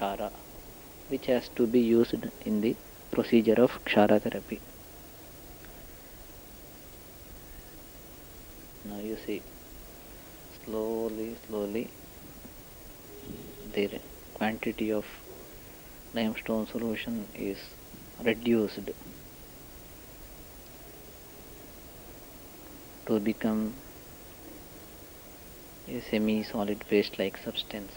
Kshara, which has to be used in the procedure of Kshara therapy. Now you see, slowly, the quantity of limestone solution is reduced to become a semi-solid paste-like substance.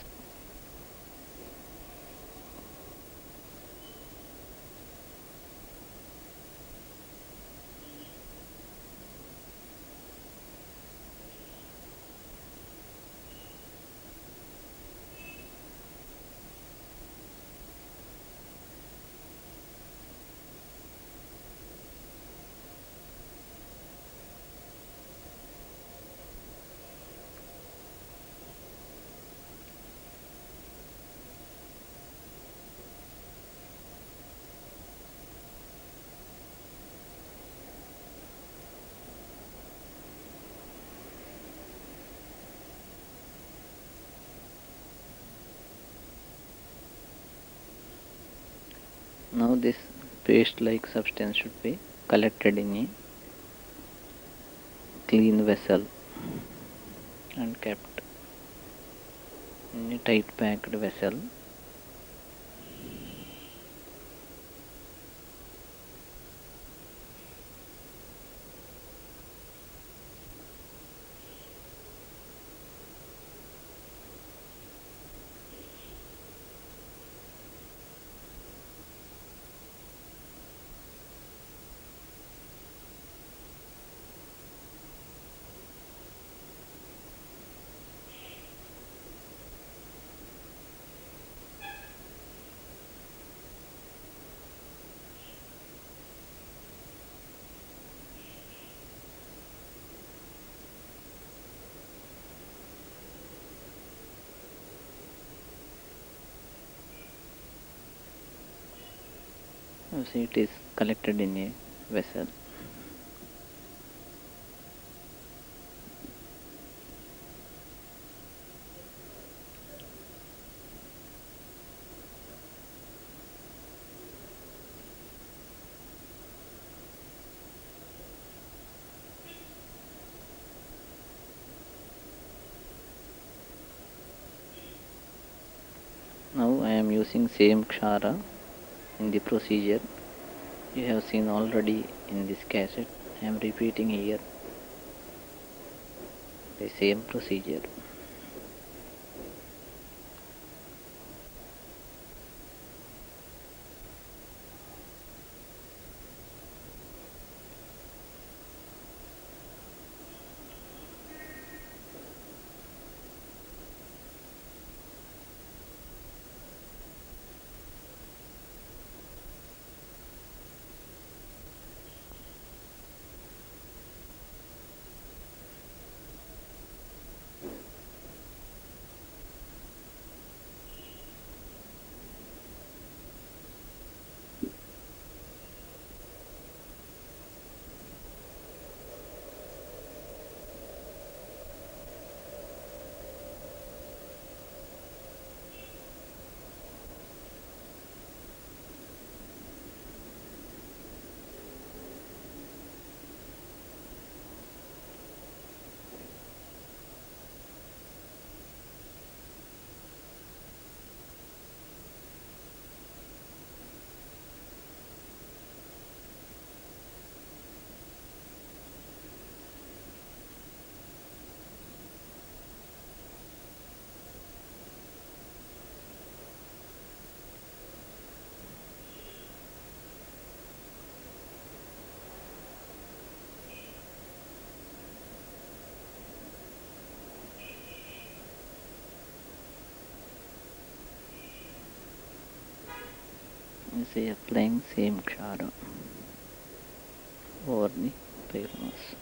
Now this paste-like substance should be collected in a clean vessel and kept in a tight packed vessel. You see it is collected in a vessel. Now I am using same Kshara in the procedure you have seen already in this cassette. I am repeating here the same procedure. You see applying same Kshara over the pyramus.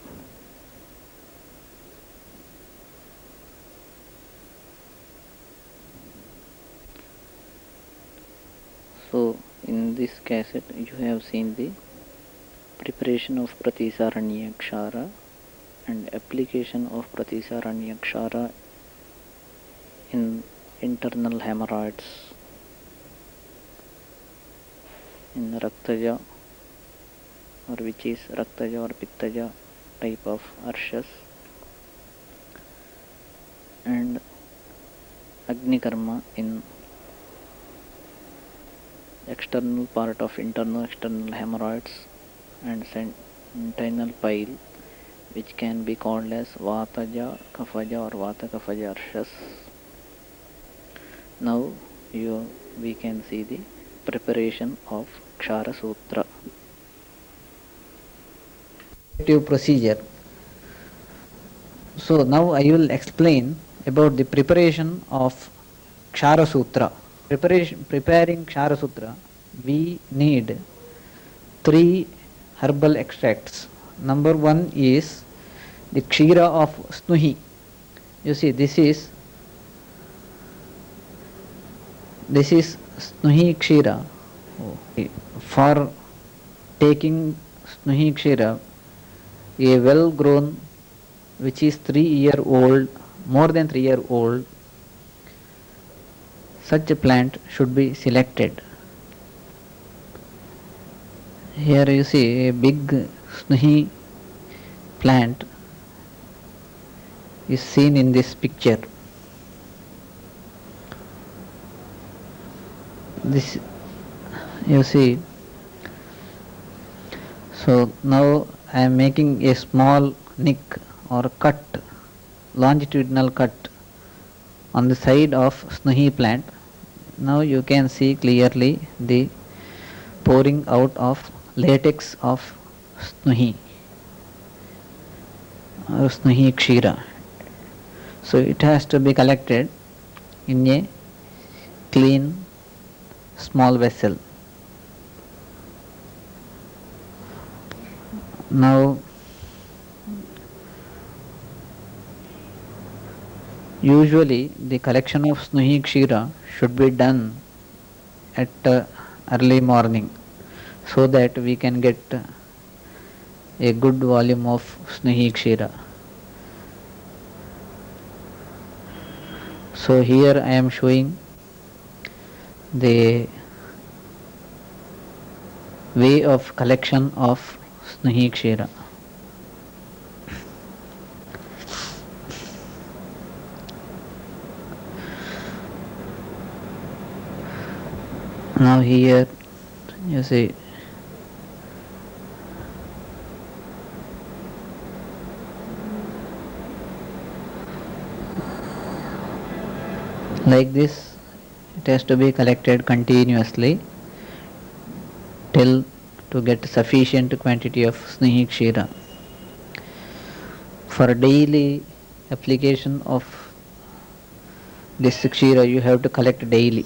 So in this cassette you have seen the preparation of Pratisaranya Kshara and application of Pratisaranya Kshara in internal hemorrhoids in Raktaja, or which is Raktaja or Pittaja type of arshas, and Agni Karma in external part of internal external hemorrhoids and sentinel pile, which can be called as Vataja Kafaja or Vata Kafaja arshas. Now we can see the preparation of Kshara Sutra. Procedure. So now I will explain about the preparation of Kshara Sutra. Preparing Kshara Sutra, we need 3 herbal extracts. Number 1 is the Kshira of Snuhi. You see, this is Snuhi Kshira. For taking Snuhi Kshira, a well grown, which is 3-year old, more than 3-year old, such a plant should be selected. Here you see a big Snuhi plant is seen in this picture. This you see. So now I am making a small nick or cut, longitudinal cut on the side of Snuhi plant. Now you can see clearly the pouring out of latex of Snuhi or Snuhi Kshira. So it has to be collected in a clean small vessel. Now usually the collection of Snuhi Kshira should be done at early morning, so that we can get a good volume of Snuhi Kshira. So here I am showing the way of collection of Snuhi Kshira. Now here you see like this, it has to be collected continuously till to get sufficient quantity of Snehi Kshira. For daily application of this Kshira, you have to collect daily.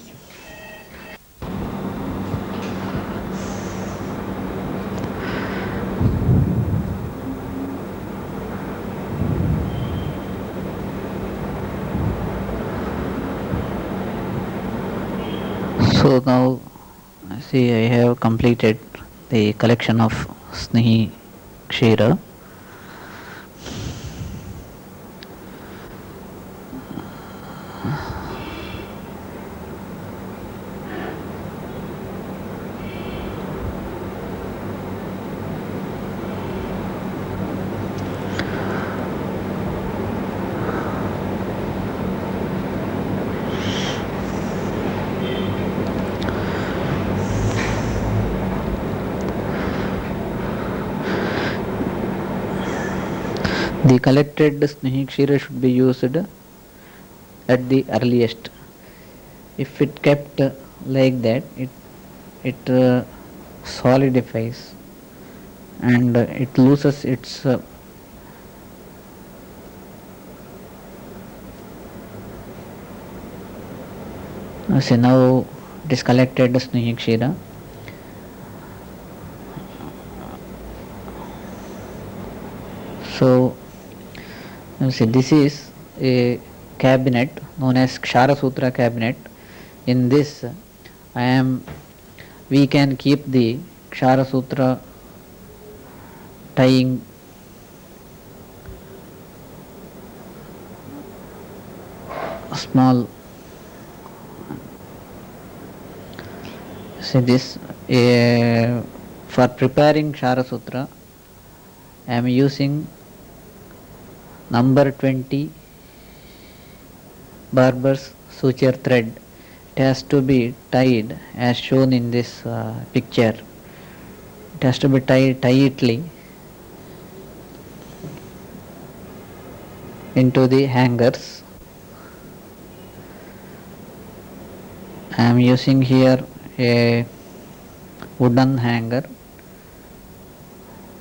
So now see, I have completed the collection of Snehi Kshira. The collected Snehi Kshira should be used at the earliest. If it kept like that, it solidifies and it loses its see, now it is collected Snehi Kshira. So you see, this is a cabinet known as Kshara Sutra cabinet. In this we can keep the Kshara Sutra tying small, see this For preparing Kshara Sutra, I am using number 20 barber's suture thread. It has to be tied as shown in this picture. It has to be tied tightly into the hangers. I am using here a wooden hanger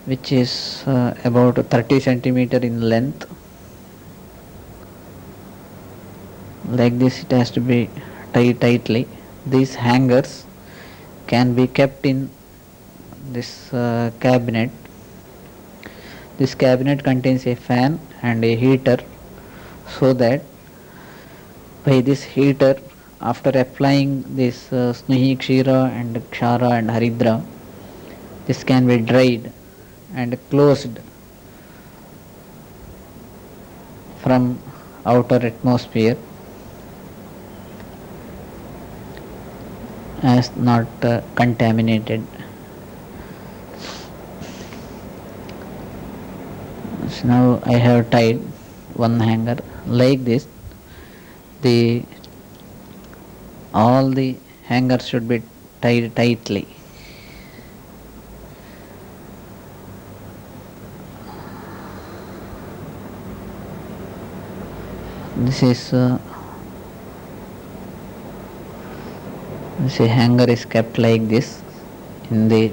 which is about 30 centimeter in length. Like this it has to be tied tightly. These hangers can be kept in this cabinet. This cabinet contains a fan and a heater, so that by this heater, after applying this Snehi Kshira and Kshara and Haridra, this can be dried and closed from outer atmosphere as not contaminated. So now I have tied one hanger like this. The all the hangers should be tied tightly. This is this hanger is kept like this in the.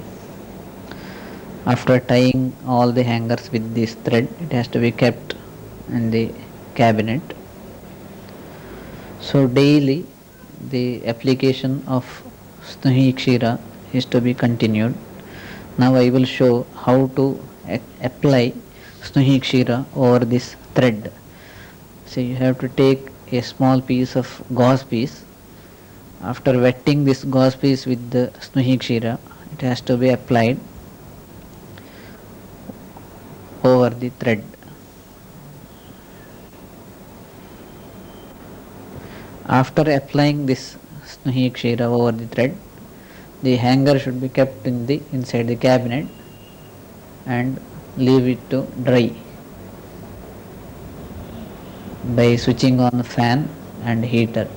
After tying all the hangers with this thread, it has to be kept in the cabinet. So daily the application of Snehi Kshira is to be continued. Now I will show how to apply Snehi Kshira over this thread. So you have to take a small piece of gauze piece. After wetting this gauze piece with the Snehi Kshira, it has to be applied over the thread. After applying this Snehi Kshira over the thread, the hanger should be kept in the inside the cabinet and leave it to dry by switching on the fan and heater.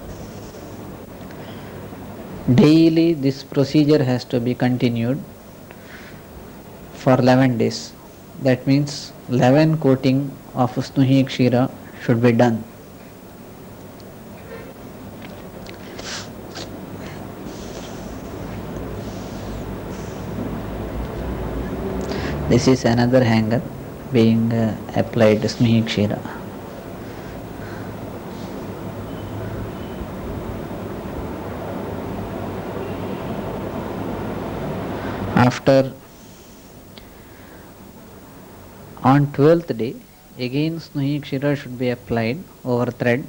Daily this procedure has to be continued for 11 days. That means 11 coating of Snehi Kshira should be done. This is another hanger being applied Snehi Kshira. After on 12th day, again Snehi Kshira should be applied over thread,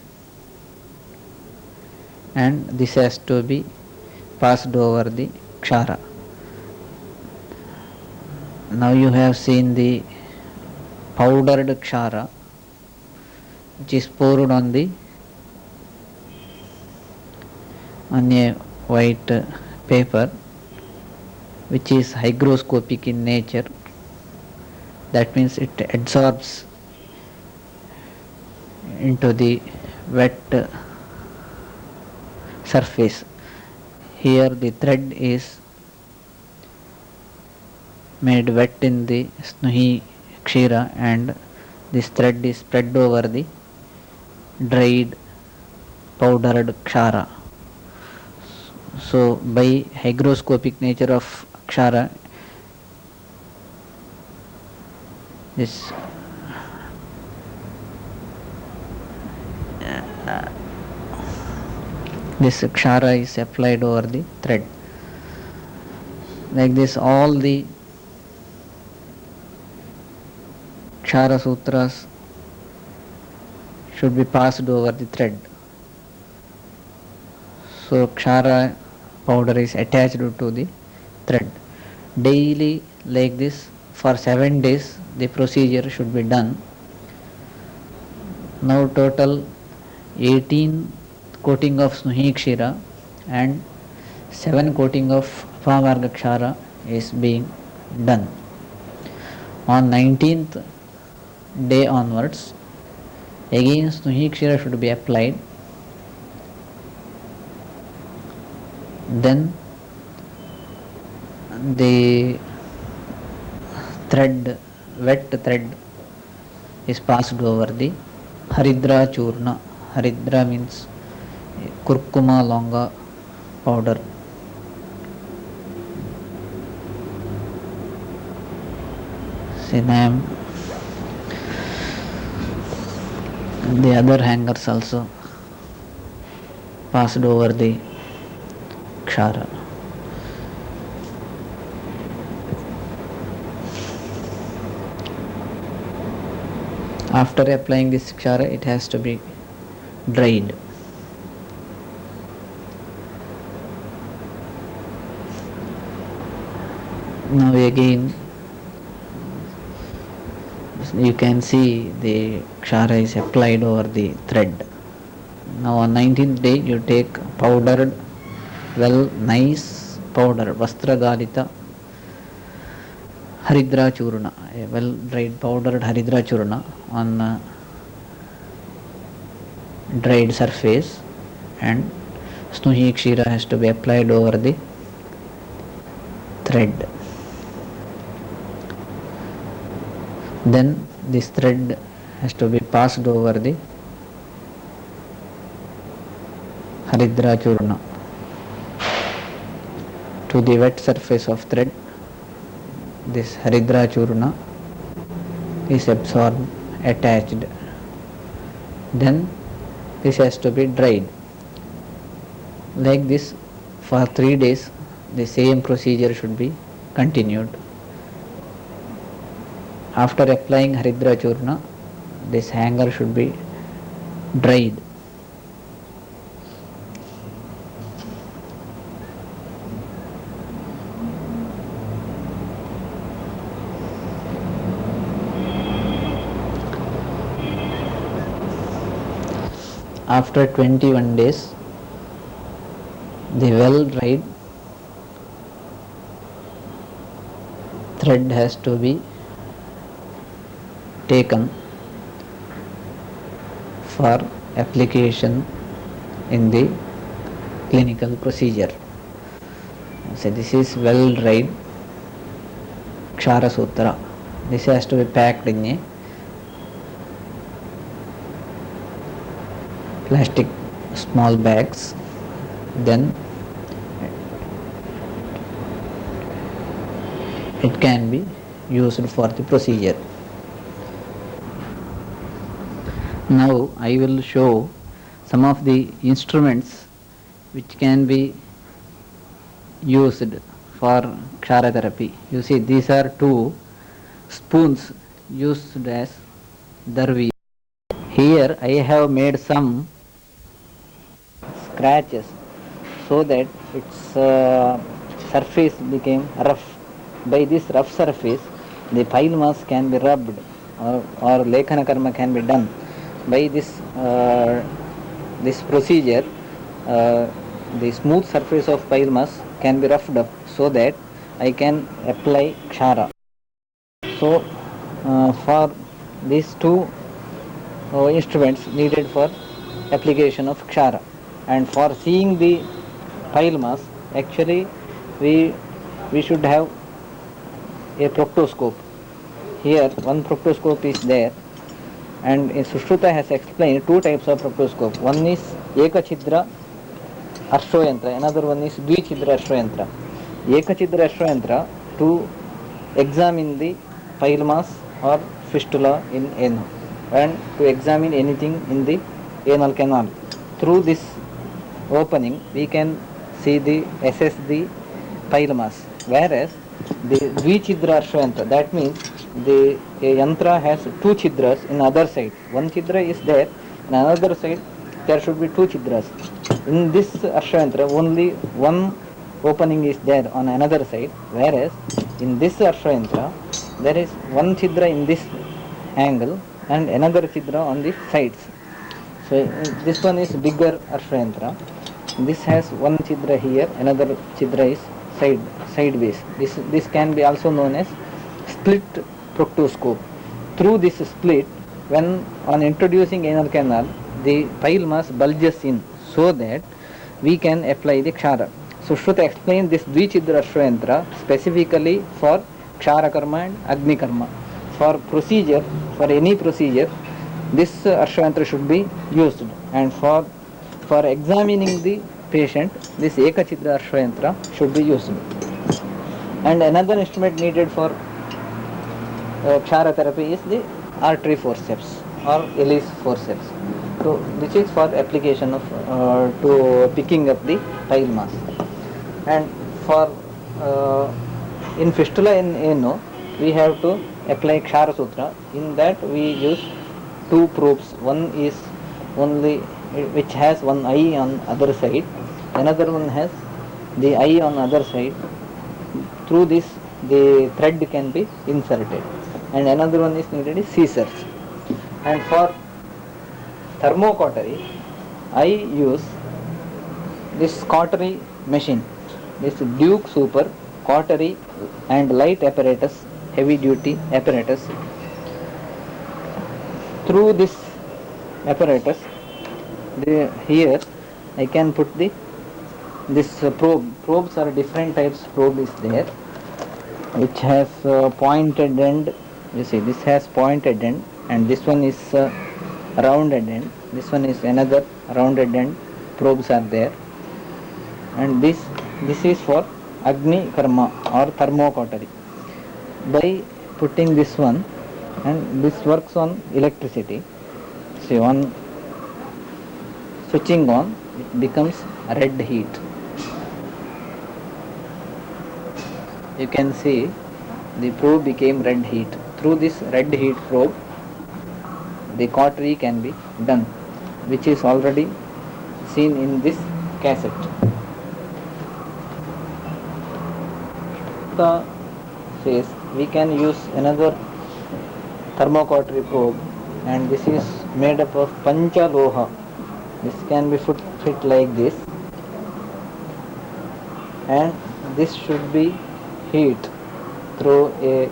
and this has to be passed over the Kshara. Now you have seen the powdered Kshara which is poured on a white paper, which is hygroscopic in nature. That means it absorbs into the wet surface. Here the thread is made wet in the Snehi Kshira, and this thread is spread over the dried powdered Kshara. So by hygroscopic nature of Kshara, this Kshara is applied over the thread. Like this, all the Kshara Sutras should be passed over the thread. So Kshara powder is attached to the thread. Daily like this for 7 days the procedure should be done. Now total 18 coating of Snehi Kshira and 7 coating of Upavarga Kshara is being done. On 19th day onwards, again Snuhi Kshira should be applied. Then the thread, wet thread is passed over the Haridra Churna. Haridra means Kurkuma Longa powder. Sinam. The other hangers also passed over the Kshara. After applying this Kshara, it has to be dried. Now again you can see the Kshara is applied over the thread. Now on 19th day you take powdered, nice powder, Vastra Galita Haridra Churna, a well dried powdered Haridra Churna on a dried surface, and Snuhi Kshira has to be applied over the thread. Then this thread has to be passed over the Haridra Churna to the wet surface of thread. This Haridra Churna is absorbed, attached. Then this has to be dried. Like this for 3 days the same procedure should be continued. After applying Haridra Churna, this hanger should be dried. After 21 days, the well dried thread has to be taken for application in the clinical procedure. So this is well dried Kshara Sutra. This has to be packed in a plastic small bags. Then it can be used for the procedure. Now I will show some of the instruments which can be used for Kshara therapy. You see, these are 2 spoons used as darvi. Here I have made some scratches so that its surface became rough. By this rough surface, the pile mass can be rubbed, or Lekhana Karma can be done. By this procedure, the smooth surface of pile mass can be roughed up so that I can apply Kshara. So for these 2 instruments needed for application of Kshara, and for seeing the pile mass, actually we should have a proctoscope. Here one proctoscope is there, and Sushruta has explained 2 types of proctoscope. One is Ekachidra Ashroyantra, another one is Dvichidra Ashroyantra. Ekachidra Ashroyantra to examine the pile mass or fistula in anus, and to examine anything in the anal canal. Through this opening we can assess the pile mass. Whereas the Dvichidra Ashroyantra, that means the yantra has 2 chidras in other side. One chidra is there, in another side there should be 2 chidras. In this Ashroyantra only one opening is there on another side, whereas in this Ashroyantra there is one chidra in this angle and another chidra on the sides. So this one is bigger Ashroyantra. This has one chidra here, another chidra is sideways. This can be also known as split proctoscope. Through this split, when on introducing anal canal, the pile mass bulges in so that we can apply the Kshara. So Shruta explained this Dvichidra Ashwayantra specifically for Kshara Karma and Agni Karma. For procedure, for any procedure, this Ashwayantra should be used, and for examining the patient, this Ekachidra Ashwayantra should be used. And another instrument needed for Kshara therapy is the artery forceps or Ellis forceps. So this is for application of to picking up the pile mass. And for in fistula in ano, we have to apply Kshara Sutra. In that we use two probes. One is only which has one eye on other side. Another one has the eye on other side. Through this the thread can be inserted. And another one is needed is scissors. And for thermocautery, I use this cautery machine, this Duke Super cautery and light apparatus, heavy duty apparatus. Through this apparatus, here I can put this probe. Probes are different types. Probe is there, which has pointed end. You see, this has pointed end, and this one is rounded end. This one is another rounded end. Probes are there, and this is for Agni Karma or thermocautery. By putting this one, and this works on electricity. See, on switching on, it becomes red heat. You can see the probe became red heat. Through this red heat probe, the cautery can be done, which is already seen in this cassette. The says we can use another thermocautery probe, and this is made up of Panchaloha. This can be fit like this, and this should be heat through a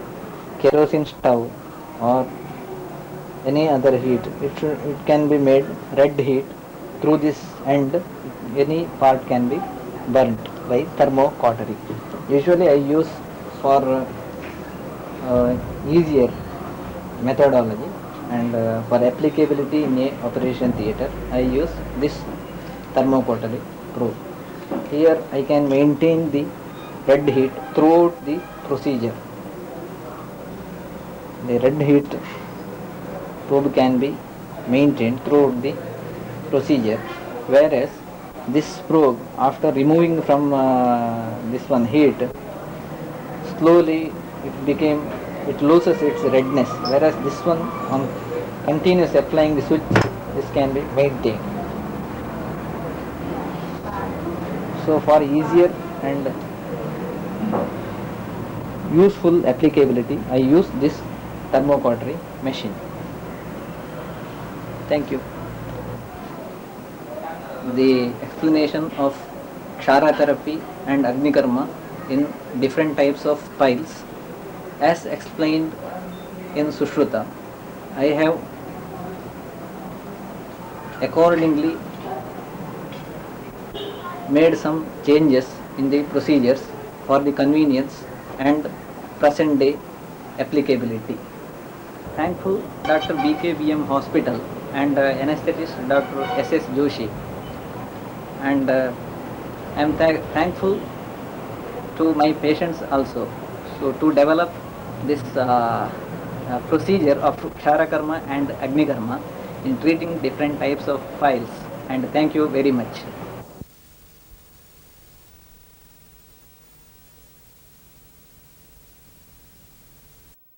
kerosene stove or any other heat. It can be made red heat. Through this end, any part can be burnt by thermocautery. Usually I use for easier methodology, and for applicability in a operation theatre, I use this thermocautery probe. Here I can maintain the red heat throughout the procedure. The red heat probe can be maintained throughout the procedure, whereas this probe, after removing from this one heat, slowly it loses its redness, whereas this one, on continuous applying the switch, this can be maintained. So for easier and useful applicability, I use this thermocautery machine. Thank you. The explanation of Kshara therapy and Agni Karma in different types of piles, as explained in Sushruta, I have accordingly made some changes in the procedures for the convenience and present day applicability. Thankful Dr. BKBM Hospital and anesthetist Dr. SS Joshi, and I am thankful to my patients also. So to develop this procedure of Kshara Karma and Agni Karma in treating different types of piles, and thank you very much.